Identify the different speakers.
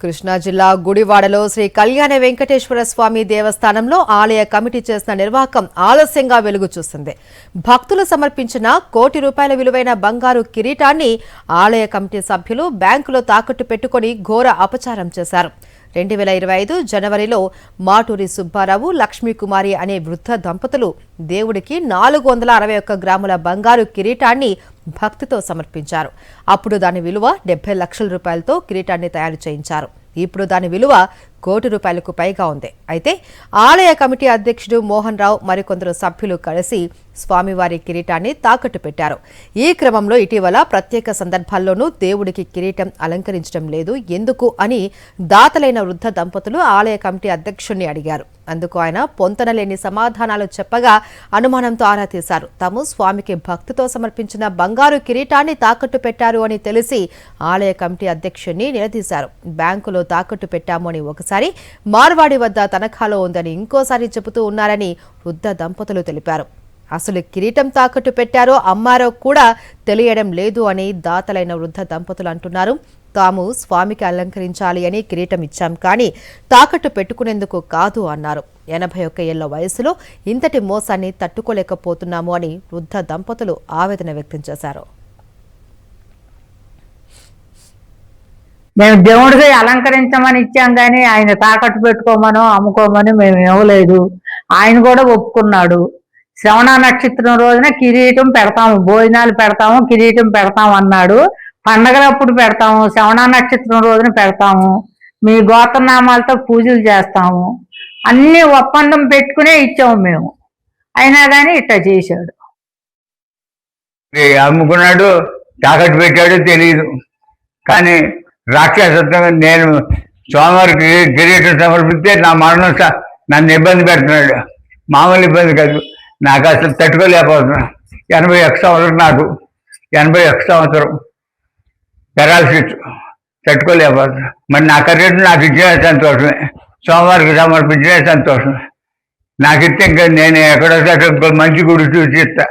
Speaker 1: కృష్ణా జిల్లా గుడివాడలో శ్రీ కళ్యాణ వెంకటేశ్వర స్వామి దేవస్థానంలో ఆలయ కమిటీ చేసిన నిర్వాహకం ఆలస్యంగా వెలుగు చూసింది. భక్తులు సమర్పించిన ₹1,00,00,000 విలువైన బంగారు కిరీటాన్ని ఆలయ కమిటీ సభ్యులు బ్యాంకులో తాకట్టు పెట్టుకుని ఘోర అపచారం చేశారు. 2025 జనవరిలో మాటూరి సుబ్బారావు, లక్ష్మీకుమారి అనే వృద్ధ దంపతులు దేవుడికి 461 గ్రాముల బంగారు కిరీటాన్ని భక్తితో సమర్పించారు. అప్పుడు దాని విలువ 70 లక్షల రూపాయలతో కిరీటాన్ని తయారు చేయించారు. ఇప్పుడు దాని విలువ ₹1,00,00,000కు పైగా ఉంది. అయితే ఆలయ కమిటీ అధ్యక్షుడు మోహన్ రావు మరికొందరు సభ్యులు కలిసి స్వామివారి కిరీటాన్ని తాకట్టు పెట్టారు. ఈ క్రమంలో ఇటీవల ప్రత్యేక సందర్భాల్లోనూ దేవుడికి కిరీటం అలంకరించడం లేదు, ఎందుకు అని దాతలైన వృద్ధ దంపతులు ఆలయ కమిటీ అధ్యక్షుడిని అడిగారు. అందుకు ఆయన పొంతనలేని సమాధానాలు చెప్పగా అనుమానంతో ఆరా తీశారు. తాము స్వామికి భక్తితో సమర్పించిన బంగారు కిరీటాన్ని తాకట్టు పెట్టారు అని తెలిసి ఆలయ కమిటీ అధ్యక్షుడిని నిలదీశారు. బ్యాంకులో తాకట్టు పెట్టాము అని ఒకసారి, మార్వాడి వద్ద తనఖాలో ఉందని ఇంకోసారి చెబుతూ ఉన్నారని వృద్ధ దంపతులు తెలిపారు. అసలు కిరీటం తాకట్టు పెట్టారో అమ్మారో కూడా తెలియడం లేదు అని దాతలైన వృద్ధ దంపతులు అంటున్నారు. తాము స్వామికి అలంకరించాలి అని కిరీటం ఇచ్చాం, కానీ తాకట్టు పెట్టుకునేందుకు కాదు అన్నారు. 81 ఏళ్ల వయసులో ఇంతటి మోసాన్ని తట్టుకోలేకపోతున్నాము అని వృద్ధ దంపతులు ఆవేదన వ్యక్తం చేశారు.
Speaker 2: మేము దేవుడికి అలంకరించమని ఇచ్చాం, కానీ ఆయన తాకట్టు పెట్టుకోమనో అమ్ముకోమని మేము ఇవ్వలేదు. ఆయన కూడా ఒప్పుకున్నాడు. శ్రవణ నక్షత్రం రోజున కిరీటం పెడతాము, భోజనాలు పెడతాము, కిరీటం పెడతాము అన్నాడు. పండగలప్పుడు పెడతాము, శ్రవణ నక్షత్రం రోజున పెడతాము, మీ గోత్రనామాలతో పూజలు చేస్తాము, అన్ని ఒప్పందం పెట్టుకునే ఇచ్చాము మేము. అయినా కానీ ఇట్లా చేశాడు.
Speaker 3: అమ్ముకున్నాడు, తాకట్టు పెట్టాడు తెలియదు. కానీ రాక్షసత్వంగా నేను స్వామివారికి కిరీటం సమర్పిస్తే నా మరణం నన్ను ఇబ్బంది పెడుతున్నాడు. మామూలు ఇబ్బంది కాదు, నాకు అసలు తట్టుకోలేకపోతున్నా. 81 సంవత్సరం, నాకు 81 సంవత్సరం పెరాలసిస్, తట్టుకోలేకపోతున్నా. మరి నా కిరీటం నాకు ఇచ్చిన సంతోషమే, స్వామివారికి సమర్పించిన సంతోషమే. నాకు ఇస్తే ఇంకా నేను ఎక్కడో మంచి గుడి చూసి ఇస్తా.